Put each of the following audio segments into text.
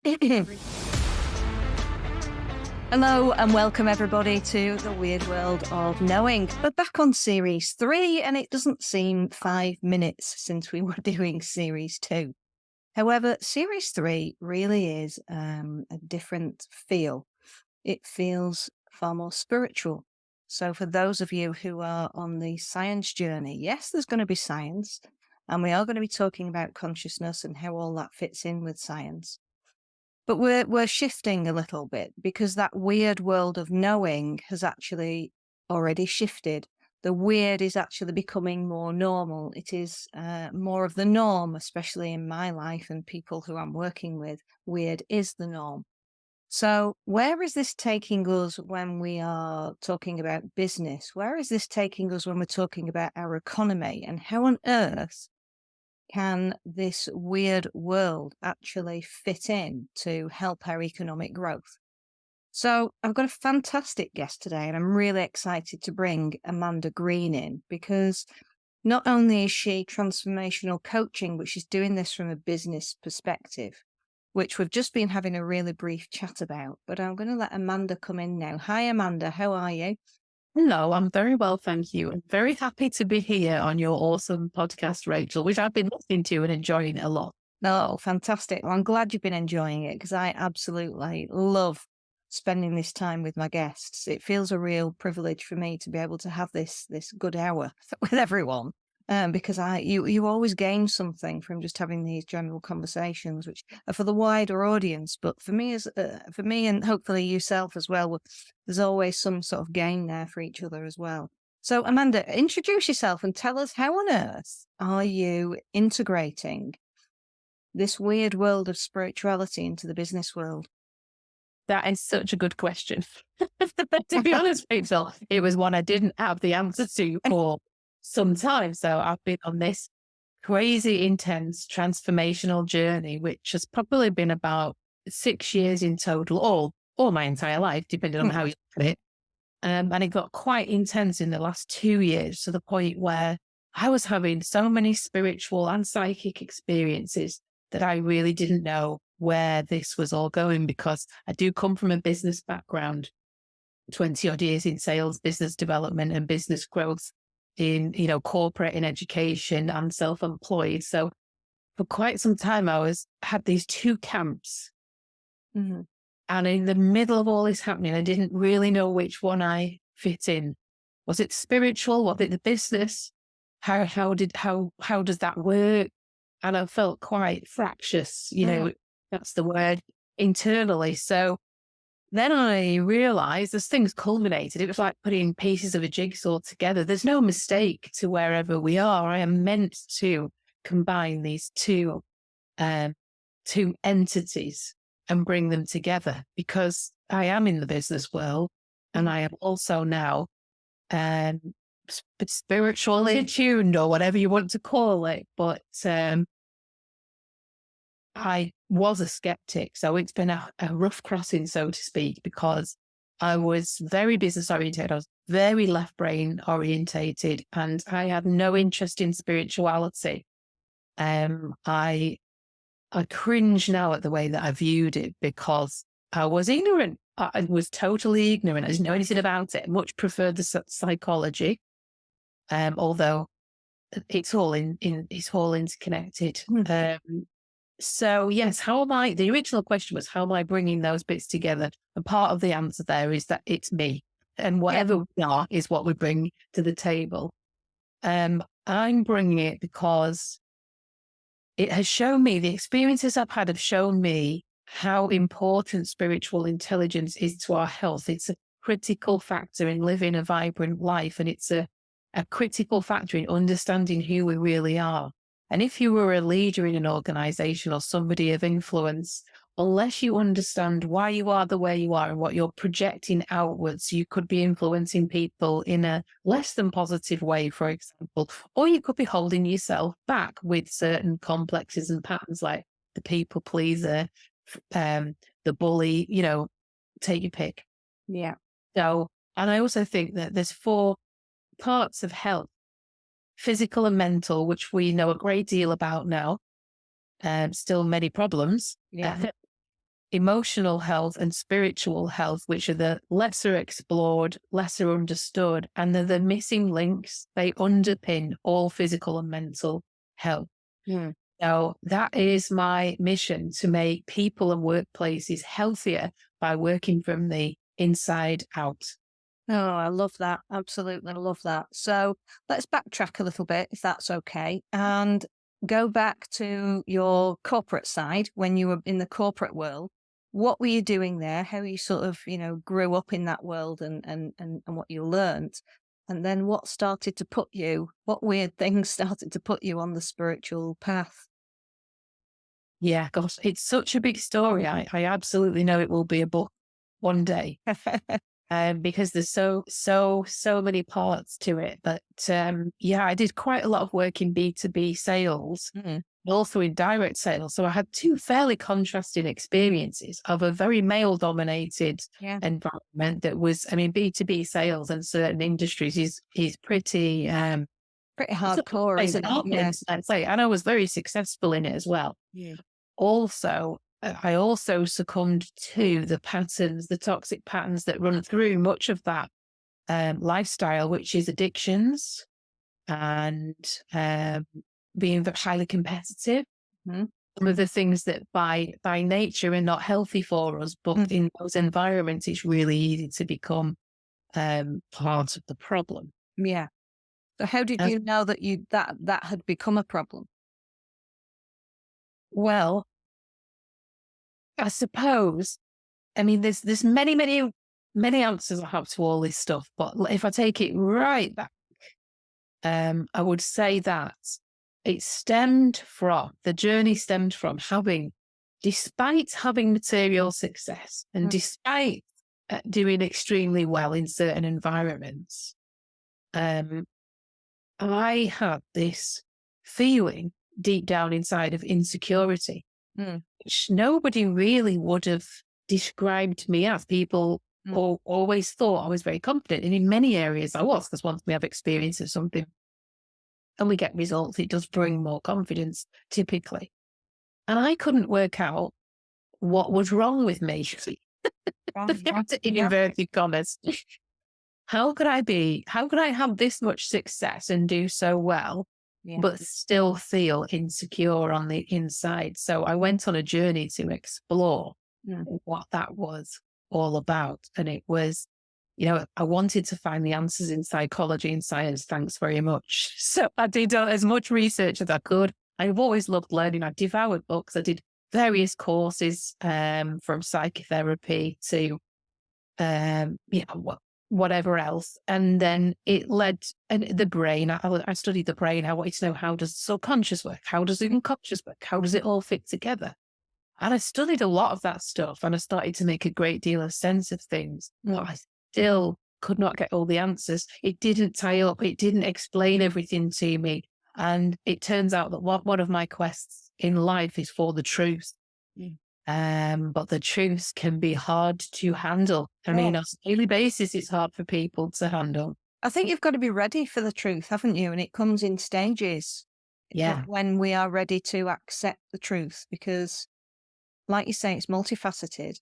Hello and welcome everybody to the weird world of knowing. We're back on series 3 and it doesn't seem 5 minutes since we were doing series 2. However, series 3 really is a different feel. It feels far more spiritual. So for those of you who are on the science journey, yes, there's going to be science and we are going to be talking about consciousness and how all that fits in with science. But we're shifting a little bit because that weird world of knowing has actually already shifted. The weird is actually becoming more normal. It is more of the norm, especially in my life and people who I'm working with. Weird is the norm. So where is this taking us when we are talking about business? Where is this taking us when we're talking about our economy? And how on earth can this weird world actually fit in to help our economic growth? So I've got a fantastic guest today, and I'm really excited to bring Amanda Green in because not only is she transformational coaching, but she's doing this from a business perspective, which we've just been having a really brief chat about. But I'm going to let Amanda come in now. Hi, Amanda. How are you? Hello, I'm very well, thank you. I'm very happy to be here on your awesome podcast, Rachel, which I've been listening to and enjoying a lot. Oh, fantastic. Well, I'm glad you've been enjoying it because I absolutely love spending this time with my guests. It feels a real privilege for me to be able to have this good hour with everyone. Because you always gain something from just having these general conversations, which are for the wider audience. But for me, for me, and hopefully yourself as well, there's always some sort of gain there for each other as well. So, Amanda, introduce yourself and tell us how on earth are you integrating this weird world of spirituality into the business world? That is such a good question. To be honest, Rachel, it was one I didn't have the answer to for some time. So I've been on this crazy, intense, transformational journey, which has probably been about 6 years in total, or my entire life, depending on how you look at it. And it got quite intense in the last 2 years to the point where I was having so many spiritual and psychic experiences that I really didn't know where this was all going, because I do come from a business background, 20 odd years in sales, business development and business growth in, corporate, in education and self-employed. So for quite some time, had these two camps. Mm-hmm. And in the middle of all this happening, I didn't really know which one I fit in. Was it spiritual? Was it the business? How does that work? And I felt quite fractious, that's the word, internally. So then I realized as things culminated, it was like putting pieces of a jigsaw together. There's no mistake to wherever we are. I am meant to combine these two entities and bring them together, because I am in the business world and I am also now spiritually attuned, or whatever you want to call it. But I was a skeptic. So it's been a rough crossing, so to speak, because I was very business oriented. I was very left brain orientated, and I had no interest in spirituality. I cringe now at the way that I viewed it, because I was ignorant. I was totally ignorant. I didn't know anything about it. I much preferred the psychology, although it's all interconnected. So yes, the original question was, how am I bringing those bits together? And part of the answer there is that it's me, and whatever we are is what we bring to the table. I'm bringing it because it has shown me, the experiences I've had have shown me how important spiritual intelligence is to our health. It's a critical factor in living a vibrant life, and it's a critical factor in understanding who we really are. And if you were a leader in an organization or somebody of influence, unless you understand why you are the way you are and what you're projecting outwards, you could be influencing people in a less than positive way, for example, or you could be holding yourself back with certain complexes and patterns, like the people pleaser, the bully, take your pick. Yeah. So, and I also think that there's 4 parts of health: physical and mental, which we know a great deal about now. Still many problems. Yeah. emotional health and spiritual health, which are the lesser explored, lesser understood, and they're the missing links. They underpin all physical and mental health. Mm. So that is my mission, to make people and workplaces healthier by working from the inside out. Oh, I love that. Absolutely love that. So let's backtrack a little bit, if that's okay, and go back to your corporate side when you were in the corporate world. What were you doing there? How you sort of, grew up in that world and what you learned. And then what weird things started to put you on the spiritual path? Yeah, gosh, it's such a big story. I absolutely know it will be a book one day. Because there's so many parts to it. But yeah, I did quite a lot of work in B2B sales, Mm. also in direct sales. So I had two fairly contrasting experiences of a very male dominated Yeah. environment that was, I mean, B2B sales in certain industries is pretty Pretty it's a tough hardcore, place isn't it? Yeah. I'd say, and I was very successful in it as well. Yeah. Also, I also succumbed to the patterns, the toxic patterns that run through much of that lifestyle, which is addictions and being highly competitive. Mhm. Some of the things that by nature are not healthy for us, but Mm. in those environments, it's really easy to become part of the problem. Yeah. So how did As you know that that had become a problem? well, I suppose. I mean, there's many answers I have to all this stuff, but if I take it right back, I would say that the journey stemmed from despite having material success and Mm. despite doing extremely well in certain environments, um, I had this feeling deep down inside of insecurity, Mm. which nobody really would have described me as. People Mm. always thought I was very confident. And in many areas I was, because once we have experience of something and we get results, it does bring more confidence typically. And I couldn't work out what was wrong with me. Yeah. In Yeah. inverted commas. How could I have this much success and do so well, Yeah. but still feel insecure on the inside? So I went on a journey to explore Mm. what that was all about. And it was, I wanted to find the answers in psychology and science. Thanks very much. So I did as much research as I could. I've always loved learning. I devoured books. I did various courses from psychotherapy to whatever else. And then it led, and the brain, I studied the brain. I wanted to know, how does subconscious work? How does the unconscious work? How does it all fit together? And I studied a lot of that stuff and I started to make a great deal of sense of things, but I still could not get all the answers. It didn't tie up. It didn't explain everything to me. And it turns out that one of my quests in life is for the truth. Mm. But the truth can be hard to handle. I Yeah. mean, on a daily basis, it's hard for people to handle. I think you've got to be ready for the truth, haven't you? And it comes in stages Yeah. when we are ready to accept the truth, because, like you say, it's multifaceted.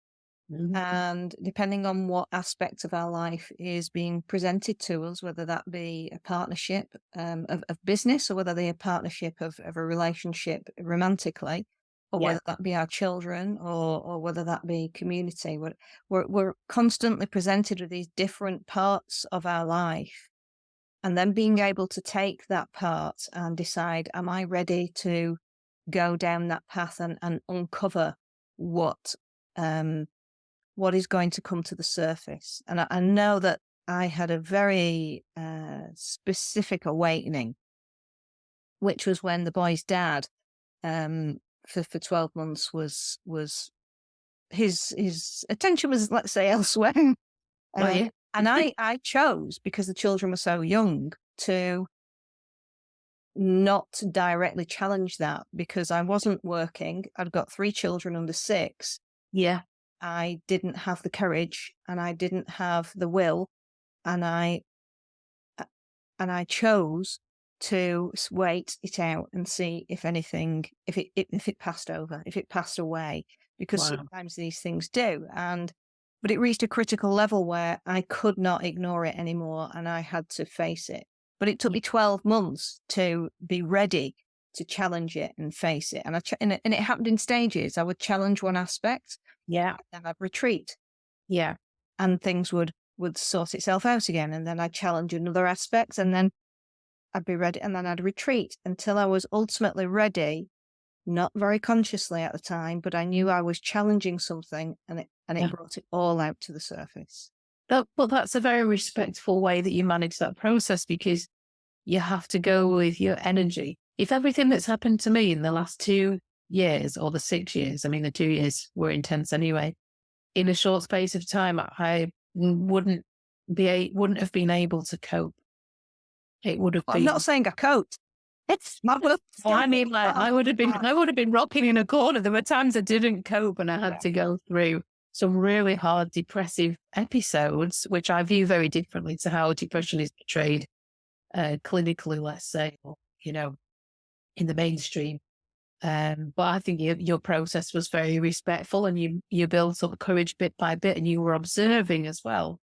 Mhm. And depending on what aspect of our life is being presented to us, whether that be a partnership of business, or whether they a partnership of a relationship romantically, or Yeah. whether that be our children, or whether that be community, we're constantly presented with these different parts of our life. And then being able to take that part and decide, am I ready to go down that path and uncover what um, what is going to come to the surface. And I know that I had a very specific awakening, which was when the boy's dad, for 12 months, was his attention was, let's say, elsewhere. Oh, uh, yeah. and I chose, because the children were so young, to not directly challenge that, because I wasn't working. I'd got three children under six. Yeah. I didn't have the courage and I didn't have the will, and uh, I chose to wait it out and see if anything, if it passed over, if it passed away, because Wow. sometimes these things do. But it reached a critical level where I could not ignore it anymore and I had to face it. But it took Y- me 12 months to be ready to challenge it and face it. And it happened in stages. I would challenge one aspect, Yeah. then I'd retreat, Yeah. and things would sort itself out again. And then I'd challenge another aspect, and then I'd be ready, and then I'd retreat until I was ultimately ready, not very consciously at the time, but I knew I was challenging something, and it Yeah. brought it all out to the surface. But that's a very respectful way that you manage that process, because you have to go with your energy. If everything that's happened to me in the last 2 years or the 6 years, I mean, the 2 years were intense anyway, in a short space of time, I wouldn't have been able to cope. It would have Well, I'm not been, saying I coped. It's my will. well, I mean, like, I would have been rocking in a corner. There were times I didn't cope and I had to go through some really hard depressive episodes, which I view very differently to how depression is portrayed clinically, let's say, or, in the mainstream. But I think your process was very respectful, and you built up courage bit by bit, and you were observing as well.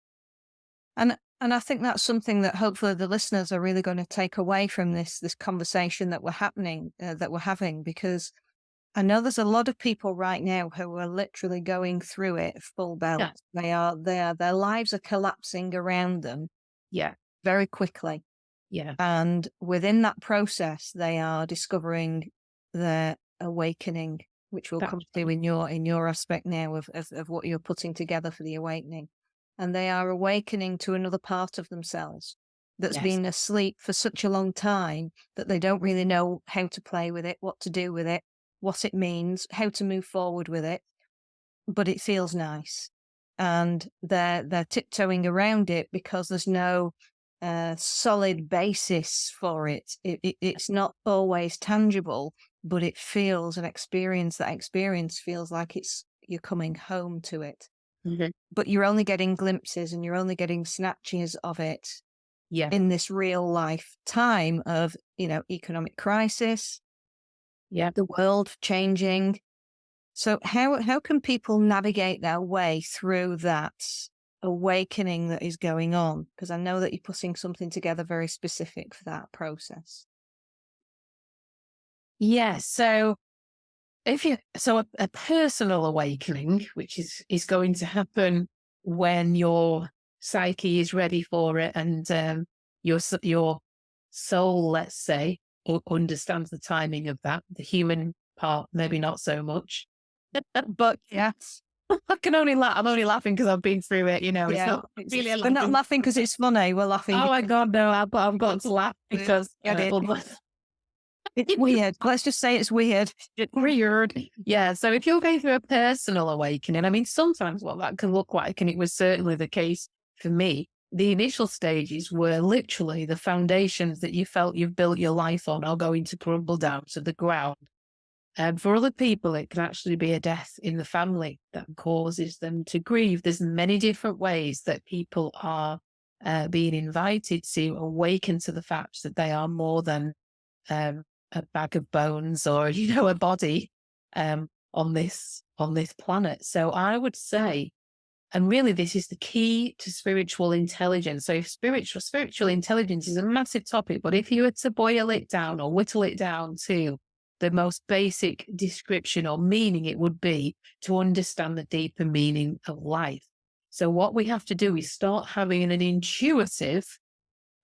And I think that's something that hopefully the listeners are really going to take away from this conversation that we're having, because I know there's a lot of people right now who are literally going through it full belt. Yeah, Their lives are collapsing around them yeah, very quickly. yeah. And within that process, they are discovering their awakening, which we'll come That's to in your aspect now of what you're putting together for the awakening. And they are awakening to another part of themselves that's yes. been asleep for such a long time that they don't really know how to play with it, what to do with it, what it means, how to move forward with it. But it feels nice. And they're tiptoeing around it because there's no solid basis for it. It's not always tangible, but it feels an experience. That experience feels like you're coming home to it. Mhm. But you're only getting glimpses and you're only getting snatches of it Yeah, in this real life time of, economic crisis, yeah. the world changing. So how can people navigate their way through that awakening that is going on? Because I know that you're putting something together very specific for that process. Yeah. So a personal awakening, which is going to happen when your psyche is ready for it, and your soul, let's say, understands the timing of that. The human part, maybe not so much. But Yes. I can only laugh. I'm only laughing because I've been through it. It's Yeah. not really We're not laughing. laughing because it's funny. We're laughing Oh my because God, no! I've got to laugh because get it. It's weird. Let's just say it's weird. it's weird. Yeah. So if you're going through a personal awakening, I mean, sometimes what that can look like, and it was certainly the case for me, the initial stages were literally the foundations that you felt you've built your life on are going to crumble down to the ground. And for other people, it can actually be a death in the family that causes them to grieve. There's many different ways that people are being invited to awaken to the fact that they are more than um, a bag of bones, or a body on this planet. So I would say, and really this is the key to spiritual intelligence. So if spiritual intelligence is a massive topic, but if you were to boil it down or whittle it down to the most basic description or meaning, it would be to understand the deeper meaning of life. So what we have to do is start having an intuitive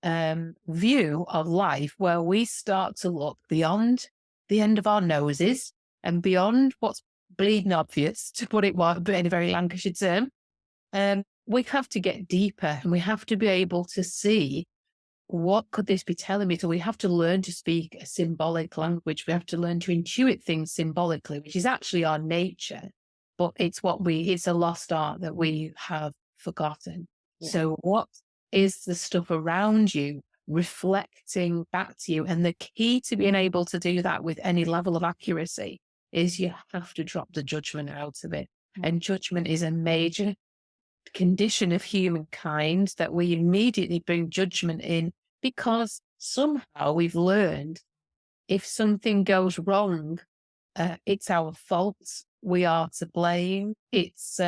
view of life, where we start to look beyond the end of our noses and beyond what's bleeding obvious, to put it in a very Lancashire term. We have to get deeper, and we have to be able to see, what could this be telling me? So we have to learn to speak a symbolic language. We have to learn to intuit things symbolically, which is actually our nature, but it's a lost art that we have forgotten. Yeah. So what is the stuff around you reflecting back to you? And the key to being able to do that with any level of accuracy is you have to drop the judgment out of it. And judgment is a major condition of humankind, that we immediately bring judgment in, because somehow we've learned if something goes wrong, it's our fault. we are to blame. It's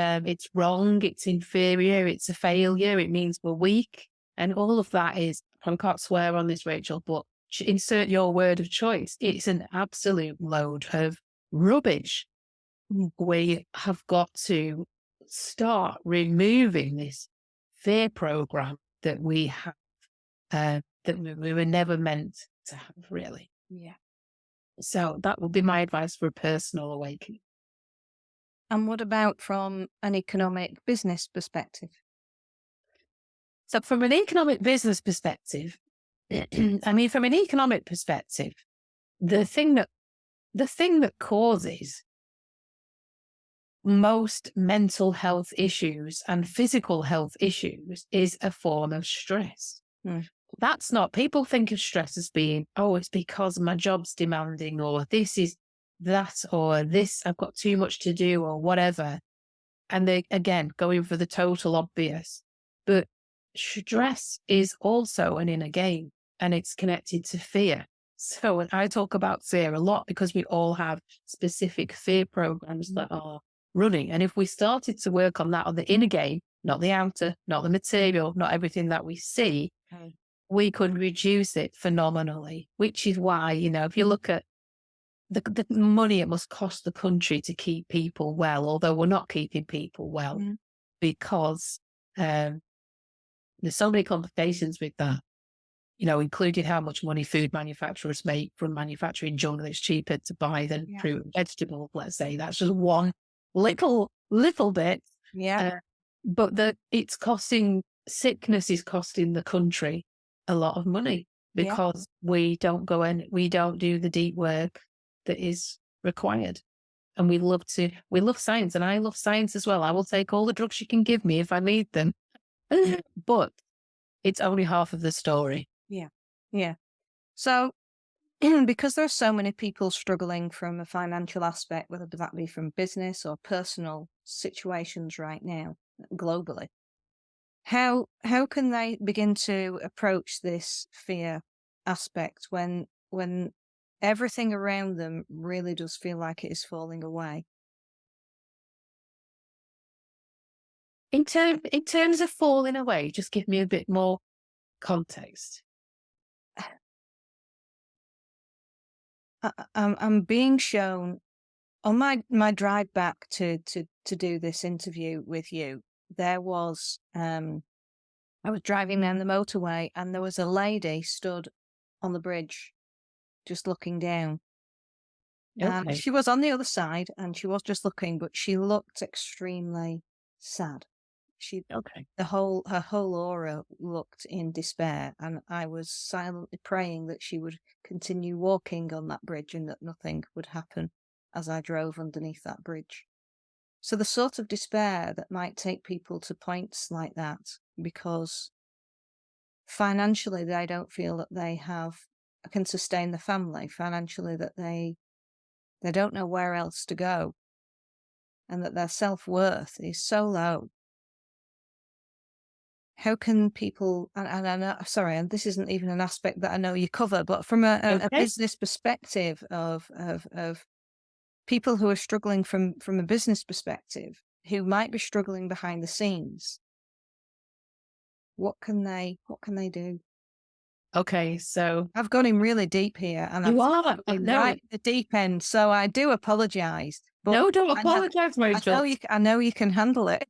wrong. It's inferior. It's a failure. It means we're weak. And all of that is, I can't swear on this, Rachel, but insert your word of choice. It's an absolute load of rubbish. We have got to start removing this fear program that we have, that we were never meant to have, really. Yeah. So that would be my advice for a personal awakening. And what about from an economic business perspective? So from an economic business perspective, I mean, from an economic perspective, the thing that causes most mental health issues and physical health issues is a form of stress. That's not, people think of stress as being, oh, it's because my job's demanding, or this is that, or this, I've got too much to do, or whatever. And they, again, going for the total obvious. But stress is also an inner game, and it's connected to fear. So I talk about fear a lot because we all have specific fear programs that are running. And if we started to work on that, on the inner game, not the outer, not the material, not everything that we see, we could reduce it phenomenally, which is why, if you look at the money it must cost the country to keep people well, although we're not keeping people well, because there's so many complications with that, including how much money food manufacturers make from manufacturing junk that's cheaper to buy than fruit and vegetables, let's say. That's just one little bit. Yeah. But it's costing, sickness is costing the country a lot of money because we don't go in, we don't do the deep work that is required. And we love science, and I love science as well. I will take all the drugs you can give me if I need them. But it's only half of the story. Yeah. Yeah. So because there are so many people struggling from a financial aspect, whether that be from business or personal situations right now, globally, how can they begin to approach this fear aspect when everything around them really does feel like it is falling away? In terms of falling away, just give me a bit more context. I'm being shown on my drive back to do this interview with you. There was I was driving down the motorway, and there was a lady stood on the bridge, just looking down. Okay. She was on the other side, and she was just looking, but she looked extremely sad. Okay. Her whole aura looked in despair, and I was silently praying that she would continue walking on that bridge and that nothing would happen as I drove underneath that bridge. So the sort of despair that might take people to points like that because financially they don't feel that they can sustain the family, financially that they don't know where else to go, and that their self-worth is so low. How can people, and I know, sorry, and this isn't even an aspect that I know you cover, but from a business perspective of people who are struggling from a business perspective, who might be struggling behind the scenes, what can they do? Okay, so I've gone in really deep here, and you I've are. been No, right at the deep end, so I do apologise. But no, don't I know, apologize, Rachel. I know you can handle it.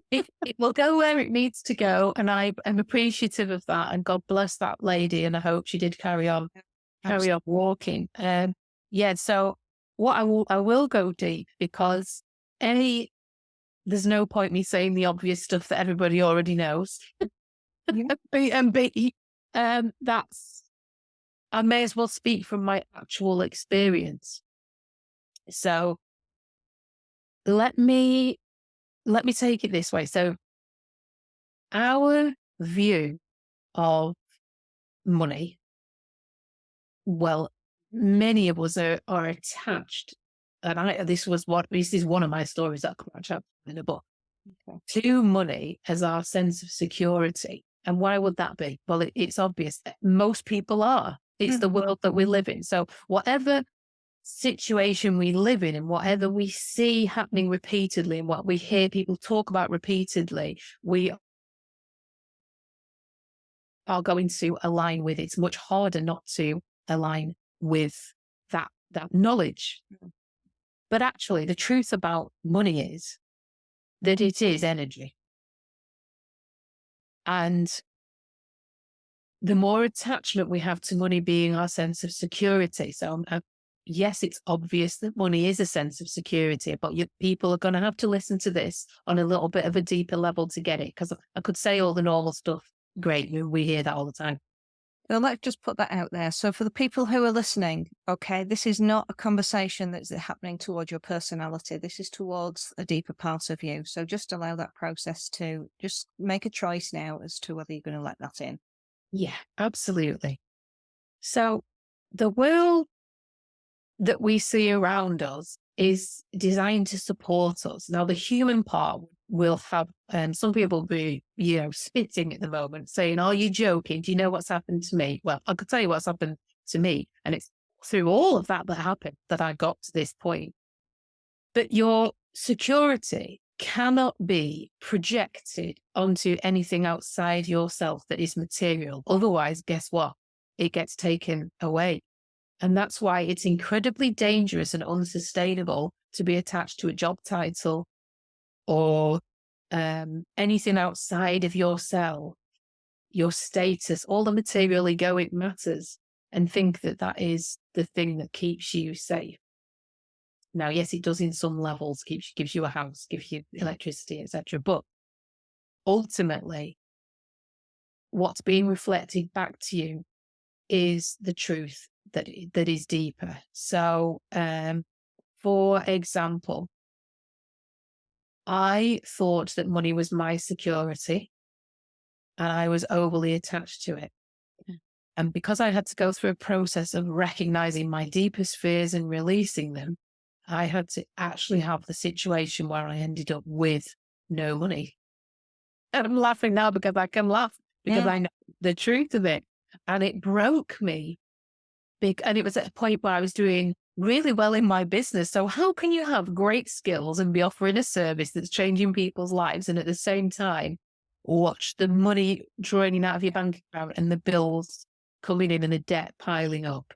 It will go where it needs to go, and I am appreciative of that. And God bless that lady, and I hope she did carry on walking. So what I will go deep, because there's no point me saying the obvious stuff that everybody already knows. And B, I may as well speak from my actual experience. So let me take it this way. So our view of money, well, many of us are attached, and this is one of my stories that I come out in a book, to money as our sense of security. And why would that be? Well, it's obvious. Most people are. It's the world that we live in. So whatever situation we live in and whatever we see happening repeatedly and what we hear people talk about repeatedly, we are going to align with. It's much harder not to align with that knowledge. But actually, the truth about money is that it is energy. And the more attachment we have to money being our sense of security. So, yes, it's obvious that money is a sense of security, but people are going to have to listen to this on a little bit of a deeper level to get it. Because I could say all the normal stuff. Great. We hear that all the time. Well, let's just put that out there. So for the people who are listening, okay, this is not a conversation that's happening towards your personality. This is towards a deeper part of you. So just allow that process to just make a choice now as to whether you're going to let that in. Yeah, absolutely. So the world that we see around us is designed to support us. Now, the human part will have, some people will be, spitting at the moment saying, "Are you joking? Do you know what's happened to me?" Well, I could tell you what's happened to me. And it's through all of that happened that I got to this point. But your security cannot be projected onto anything outside yourself that is material. Otherwise, guess what? It gets taken away. And that's why it's incredibly dangerous and unsustainable to be attached to a job title or anything outside of yourself, your status, all the material egoic matters, and think that that is the thing that keeps you safe. Now, yes, it does in some levels, gives you a house, gives you electricity, etc. But ultimately, what's being reflected back to you is the truth that is deeper. So, for example, I thought that money was my security and I was overly attached to it. And because I had to go through a process of recognizing my deepest fears and releasing them, I had to actually have the situation where I ended up with no money. And I'm laughing now because I can laugh because I know the truth of it. And it broke me. And it was at a point where I was doing really well in my business. So how can you have great skills and be offering a service that's changing people's lives and at the same time watch the money draining out of your bank account and the bills coming in and the debt piling up?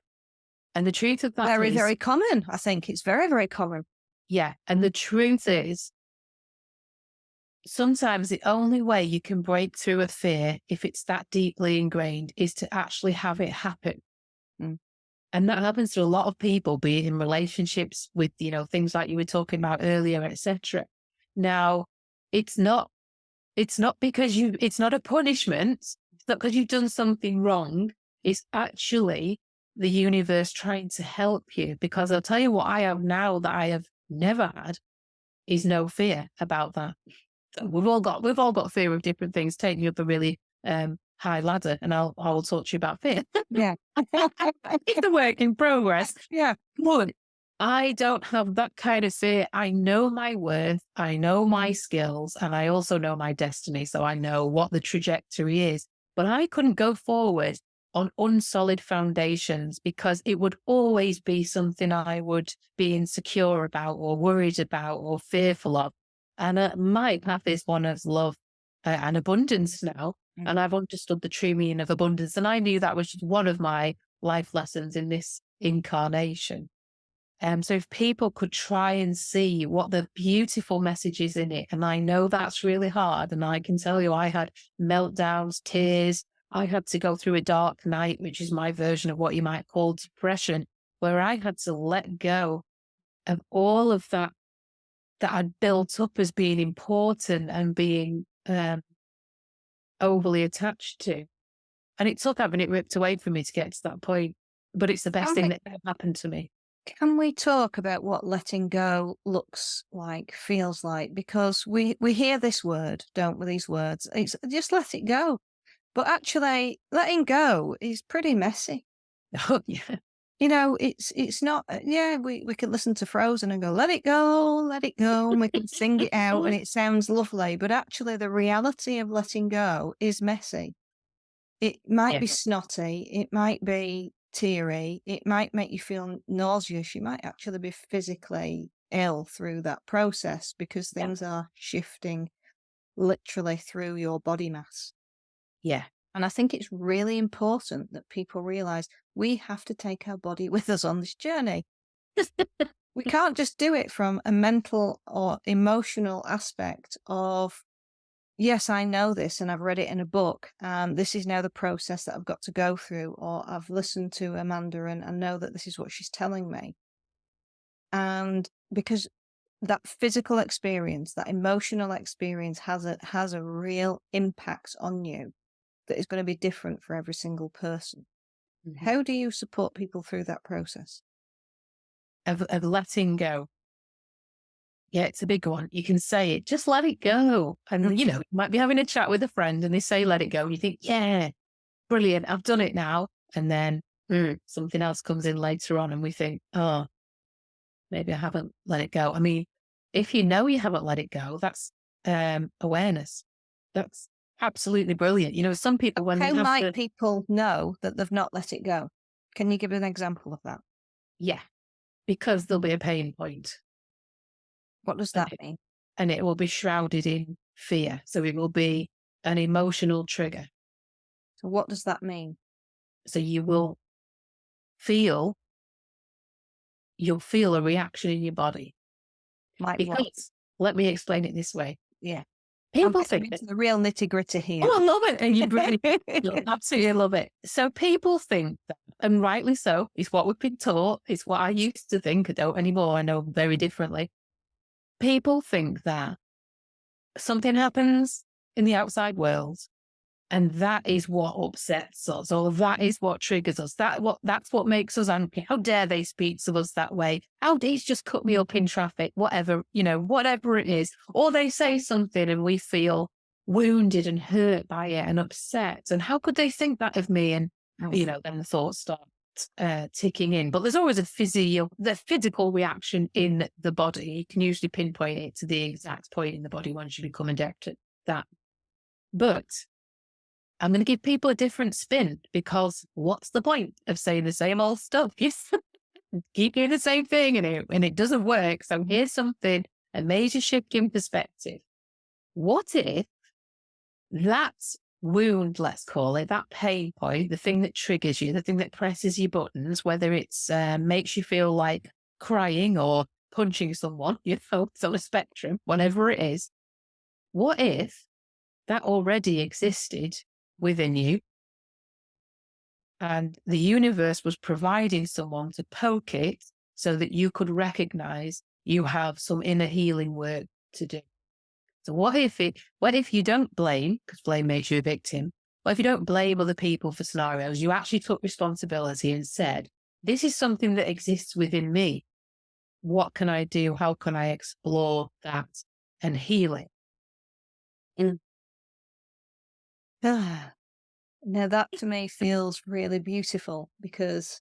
And the truth of that Very, is, very common. I think it's very, very common. yeah. And the truth is, sometimes the only way you can break through a fear, if it's that deeply ingrained, is to actually have it happen. And that happens to a lot of people, be it in relationships with, things like you were talking about earlier, etc. Now, it's not because it's not a punishment. It's not because you've done something wrong. It's actually the universe trying to help you. Because I'll tell you what I have now that I have never had is no fear about that. So we've all got fear of different things. Take me up a really high ladder, and I will talk to you about fear. Yeah. It's a work in progress. Yeah. But I don't have that kind of fear. I know my worth, I know my skills, and I also know my destiny. So I know what the trajectory is. But I couldn't go forward on unsolid foundations because it would always be something I would be insecure about or worried about or fearful of. And my path is one of love and abundance now. And I've understood the true meaning of abundance. And I knew that was just one of my life lessons in this incarnation. So if people could try and see what the beautiful message is in it, and I know that's really hard. And I can tell you, I had meltdowns, tears. I had to go through a dark night, which is my version of what you might call depression, where I had to let go of all of that I'd built up as being important and being overly attached to. And it took having it ripped away from me to get to that point. But it's the best thing that ever happened to me. Can we talk about what letting go looks like, feels like? Because we hear this word, don't we? These words. It's just let it go. But actually, letting go is pretty messy. Oh, yeah. It's not, we can listen to Frozen and go, let it go, and we can sing it out and it sounds lovely. But actually, the reality of letting go is messy. It might be snotty. It might be teary. It might make you feel nauseous. You might actually be physically ill through that process because Yeah. things are shifting literally through your body mass. Yeah. And I think it's really important that people realize we have to take our body with us on this journey. We can't just do it from a mental or emotional aspect of, yes, I know this and I've read it in a book, and this is now the process that I've got to go through, or I've listened to Amanda and I know that this is what she's telling me. And because that physical experience, that emotional experience has a real impact on you that is going to be different for every single person. Mhm. How do you support people through that process? Of letting go. Yeah, it's a big one. You can say it, just let it go. And, you might be having a chat with a friend and they say, let it go. And you think, yeah, brilliant. I've done it now. And then something else comes in later on and we think, oh, maybe I haven't let it go. I mean, if you know you haven't let it go, that's awareness. That's absolutely brilliant. Some people, when they How have might to, people know that they've not let it go? Can you give an example of that? yeah, because there'll be a pain point What does and that it, mean? and it will be shrouded in fear. So it will be an emotional trigger. So what does that mean? So feel, you'll feel a reaction in your body. Like what? Because let me explain it this way. Yeah. People I'm think that, into the real nitty-gritty here. oh, I love it. And you'll absolutely love it. So people think that, and rightly so, it's what we've been taught. It's what I used to think. I don't anymore. I know very differently. People think that something happens in the outside world and that is what upsets us, or that is what triggers us. That's what makes us angry. How dare they speak to us that way? How dare he's just cut me up in traffic? Whatever, whatever it is. Or they say something and we feel wounded and hurt by it and upset. And how could they think that of me? And then the thoughts start ticking in. But there's always the physical reaction in the body. You can usually pinpoint it to the exact point in the body once you become adept at that. But I'm going to give people a different spin, because what's the point of saying the same old stuff? Yes, keep doing the same thing and it doesn't work. So here's something, a major shift in perspective. What if that wound, let's call it, that pain point, the thing that triggers you, the thing that presses your buttons, whether it's makes you feel like crying or punching someone, it's on a spectrum, whatever it is. What if that already existed within you and the universe was providing someone to poke it so that you could recognize you have some inner healing work to do? So what if you don't blame, because blame makes you a victim? What if you don't blame other people for scenarios? You actually took responsibility and said, this is something that exists within me. What can I do? How can I explore that and heal it? Now that to me feels really beautiful, because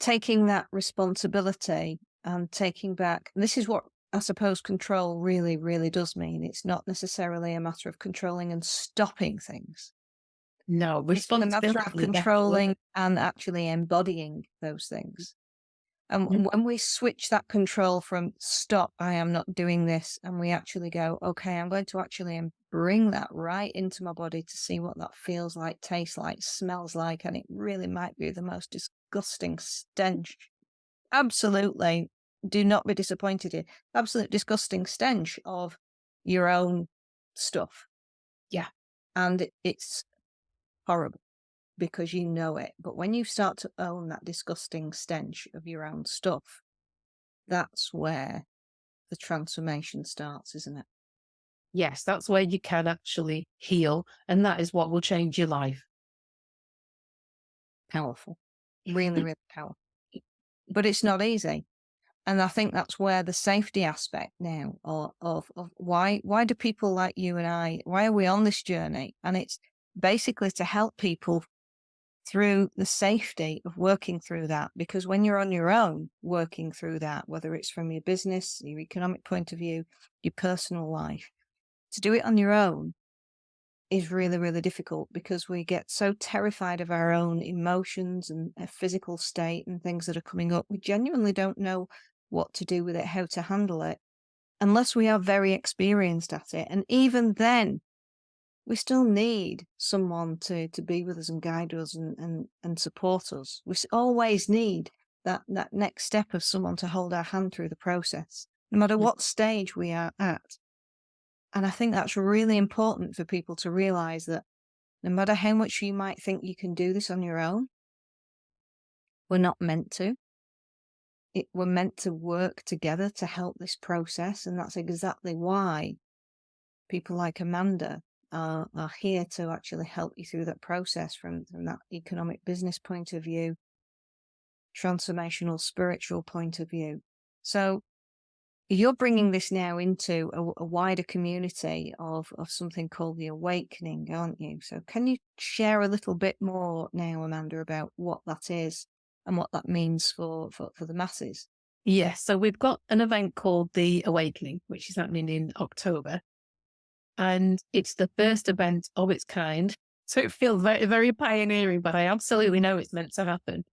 taking that responsibility and taking back, this is what I suppose control really, really does mean. It's not necessarily a matter of controlling and stopping things. No, It's a matter of responsibility, that's the word. controlling and actually embodying those things. And Mhm. when we switch that control from stop, I am not doing this, and we actually go, okay, I'm going to actually bring that right into my body to see what that feels like, tastes like, smells like, and it really might be the most disgusting stench. Absolutely. Do not be disappointed here. Absolute disgusting stench of your own stuff. Yeah. And it's horrible because you know it. But when you start to own that disgusting stench of your own stuff, that's where the transformation starts, isn't it? Yes, that's where you can actually heal. And that is what will change your life. Powerful. Really, really powerful. But it's not easy. And I think that's where the safety aspect now of why do people like you and I, why are we on this journey? And it's basically to help people through the safety of working through that. Because when you're on your own working through that, whether it's from your business, your economic point of view, your personal life, to do it on your own is really, really difficult because we get so terrified of our own emotions and a physical state and things that are coming up. We genuinely don't know what to do with it, how to handle it, unless we are very experienced at it. And even then, we still need someone to be with us and guide us and support us. Always need that next step of someone to hold our hand through the process, no matter Mm. what stage we are at. And I think that's really important for people to realize that no matter how much you might think you can do this on your own, we're not meant to. We're meant to work together to help this process. And that's exactly why people like Amanda are here to actually help you through that process from that economic business point of view, transformational spiritual point of view. So you're bringing this now into a wider community of something called the awakening, aren't you? So can you share a little bit more now, Amanda, about what that is and what that means for the masses? Yes, so we've got an event called the Awakening, which is happening in October, and it's the first event of its kind. So it feels very, very pioneering, but I absolutely know it's meant to happen.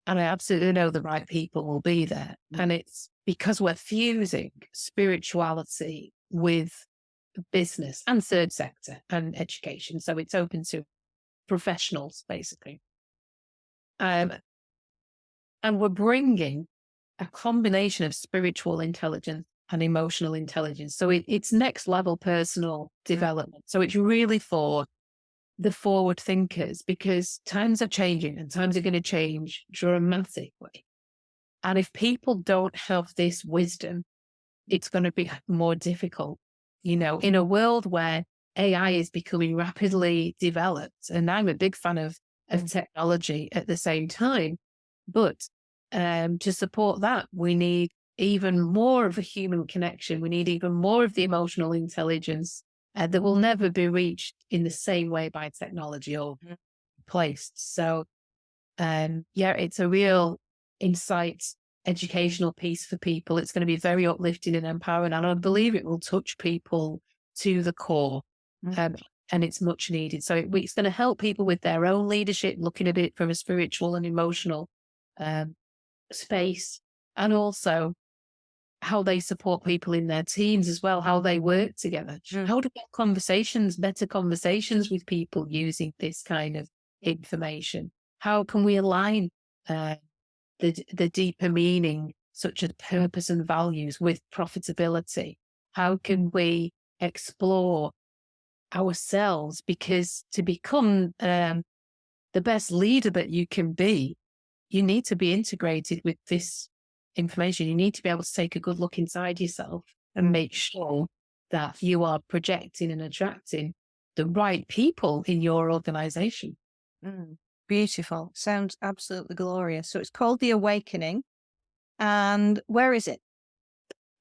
And I absolutely know the right people will be there. And it's because we're fusing spirituality with business and third sector and education. So it's open to professionals, basically. Um, and we're bringing a combination of spiritual intelligence and emotional intelligence. So it's next level personal development. So it's really for the forward thinkers because times are changing and times are going to change dramatically. And if people don't have this wisdom, it's going to be more difficult. You know, in a world where AI is becoming rapidly developed, and I'm a big fan of technology at the same time, but to support that, we need even more of a human connection. We need even more of the emotional intelligence that will never be reached in the same way by technology or replaced. So, yeah, it's a real insight educational piece for people. It's going to be very uplifting and empowering, and I believe it will touch people to the core. Um, and it's much needed. So it's going to help people with their own leadership, looking at it from a spiritual and emotional space, and also how they support people in their teams as well, how they work together, how to get conversations, better conversations with people using this kind of information. How can we align the deeper meaning, such as purpose and values, with profitability? How can we explore ourselves? Because to become the best leader that you can be, you need to be integrated with this information. You need to be able to take a good look inside yourself and make sure that you are projecting and attracting the right people in your organization. Beautiful. Sounds absolutely glorious. So it's called The Awakening. And where is it?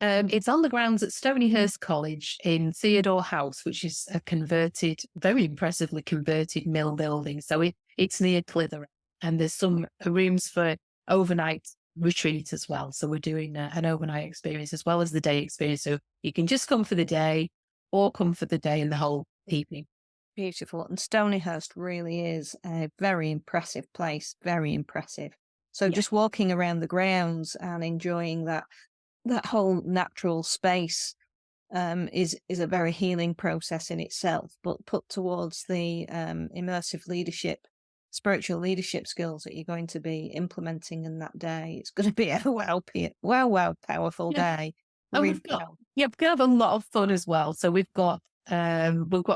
It's on the grounds at Stonyhurst College in Theodore House, which is a converted, very impressively converted mill building. So it's near Clitheroe, and there's some rooms for overnight retreat as well. So we're doing an overnight experience as well as the day experience. So you can just come for the day or come for the day and the whole evening. Beautiful. And Stonyhurst really is a very impressive place, very impressive. So Yeah. just walking around the grounds and enjoying that whole natural space is a very healing process in itself, but put towards the immersive leadership, spiritual leadership skills that you're going to be implementing in that day. It's going to be a wow, powerful Yeah. day. And Really we've got a lot of fun as well. So we've got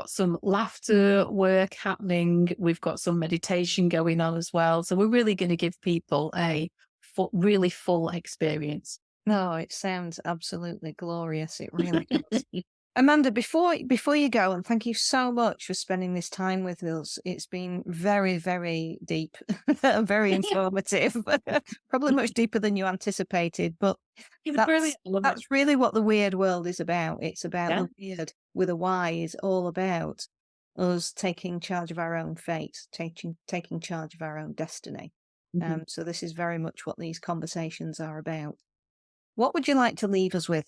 some laughter work happening. We've got some meditation going on as well. So we're really going to give people a really full experience. No, it sounds absolutely glorious. It really does. Amanda, before you go, and thank you so much for spending this time with us. It's been very, very deep, very informative, probably much deeper than you anticipated. But that's really what the weird world is about. It's about Yeah. the weird with a Y is all about us taking charge of our own fate, taking charge of our own destiny. So this is very much what these conversations are about. What would you like to leave us with?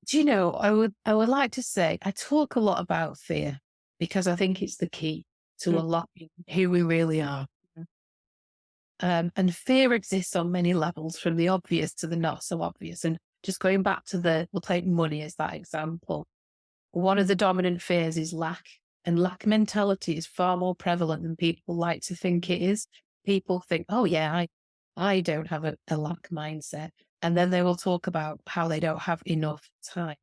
Do you know, I would like to say I talk a lot about fear because I think it's the key to Mm, unlocking who we really are. mm, And fear exists on many levels, from the obvious to the not so obvious. And just going back to we'll take money as that example. One of the dominant fears is lack, and lack mentality is far more prevalent than people like to think it is. People think, oh, yeah, I don't have a lack mindset. And then they will talk about how they don't have enough time.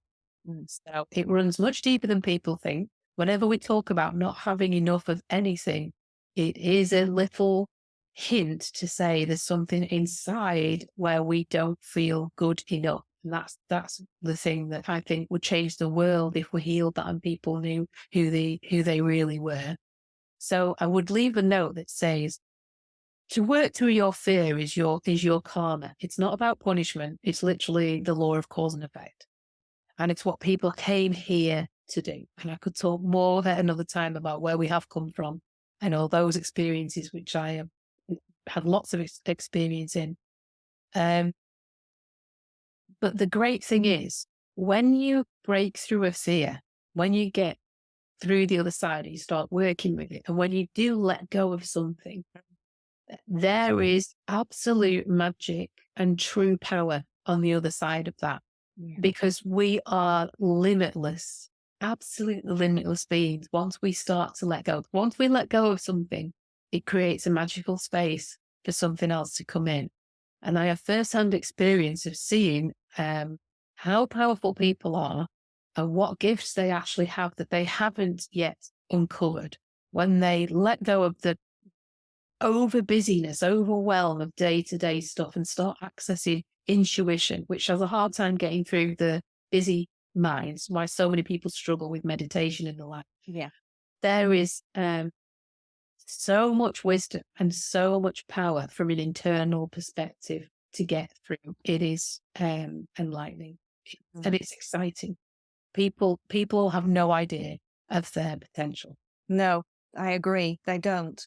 So it runs much deeper than people think. Whenever we talk about not having enough of anything, it is a little hint to say there's something inside where we don't feel good enough. And that's the thing that I think would change the world if we healed that and people knew who they really were. So I would leave a note that says to work through your fear is your karma. It's not about punishment. It's literally the law of cause and effect. And it's what people came here to do. And I could talk more at another time about where we have come from and all those experiences, which I have had lots of experience in. Um, but the great thing is, when you break through a fear, when you get through the other side, you start working with it. And when you do let go of something, there is absolute magic and true power on the other side of that, yeah. because we are limitless, absolutely limitless beings. Once we start to let go, once we let go of something, it creates a magical space for something else to come in. And I have firsthand experience of seeing how powerful people are and what gifts they actually have that they haven't yet uncovered when they let go of the over busyness, overwhelm of day to day stuff and start accessing intuition, which has a hard time getting through the busy minds, why so many people struggle with meditation and the like. Yeah. There is so much wisdom and so much power from an internal perspective to get through. It is enlightening and Mm. it's exciting. People have no idea of their potential. No, I agree. They don't.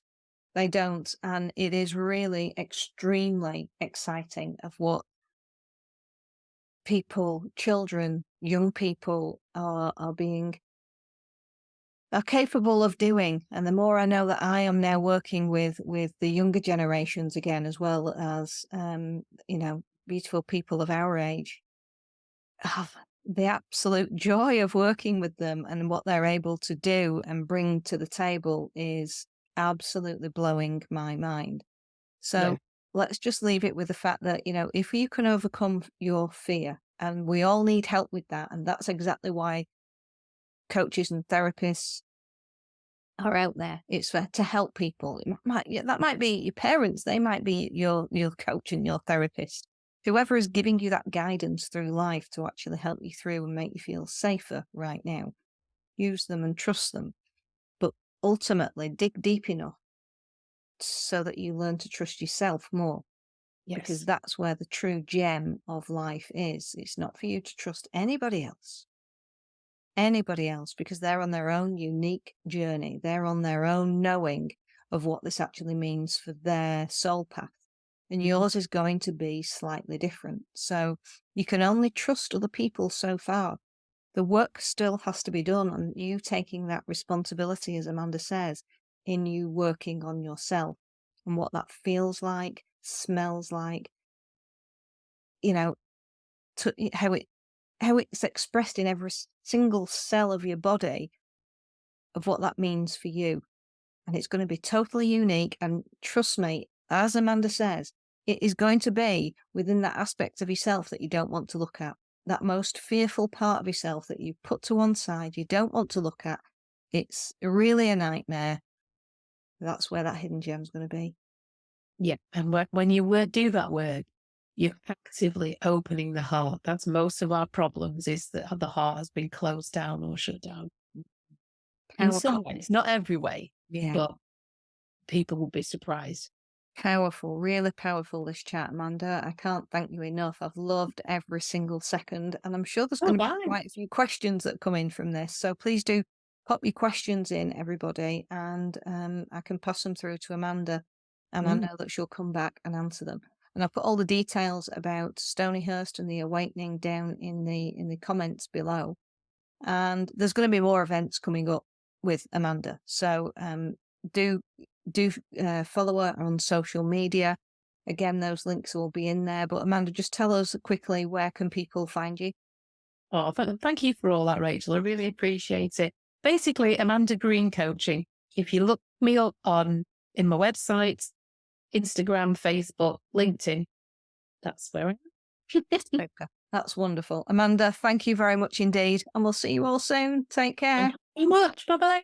They don't. And it is really extremely exciting of what people, children, young people are capable of doing. And the more I know that I am now working with the younger generations again, as well as beautiful people of our age, the absolute joy of working with them and what they're able to do and bring to the table is absolutely blowing my mind. Yeah. So let's just leave it with the fact that, if you can overcome your fear, and we all need help with that, and that's exactly why coaches and therapists are out there. It's for to help people. That might be your parents, they might be your coach and your therapist. Whoever is giving you that guidance through life to actually help you through and make you feel safer right now. Use them and trust them. But ultimately dig deep enough so that you learn to trust yourself more. Because Yes. that's where the true gem of life is. It's not for you to trust anybody else, because they're on their own unique journey. They're on their own knowing of what this actually means for their soul path. And yours is going to be slightly different. So you can only trust other people so far. The work still has to be done, and you taking that responsibility, as Amanda says, in you working on yourself and what that feels like, smells like, you know, how it's expressed in every single cell of your body, of what that means for you. And it's going to be totally unique. And trust me, as Amanda says, it is going to be within that aspect of yourself that you don't want to look at. That most fearful part of yourself that you put to one side, you don't want to look at. It's really a nightmare. That's where that hidden gem is going to be. Yeah. And when you do that work, you're actively opening the heart. That's most of our problems, is that the heart has been closed down or shut down in some Powerful. ways, not every way, Yeah. but people will be surprised. Powerful, really powerful, this chat, Amanda. I can't thank you enough. I've loved every single second, and I'm sure there's Oh, going to be bye. quite a few questions that come in from this. So please do pop your questions in, everybody, and I can pass them through to Amanda, and I Mm. know that she'll come back and answer them. And I've put all the details about Stonyhurst and the Awakening down in the comments below. And there's going to be more events coming up with Amanda. So do follow her on social media. Again, those links will be in there. But Amanda, just tell us quickly, where can people find you? Oh, thank you for all that, Rachel. I really appreciate it. Basically, Amanda Green Coaching. If you look me up in my website, Instagram, Facebook, LinkedIn, that's where I am. Super. That's wonderful. Amanda, thank you very much indeed. And we'll see you all soon. Take Thank care. you very much. Bye bye.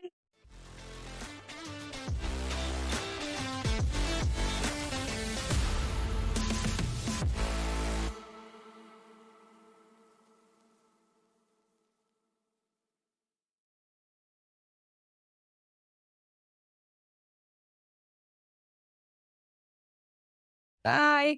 Bye.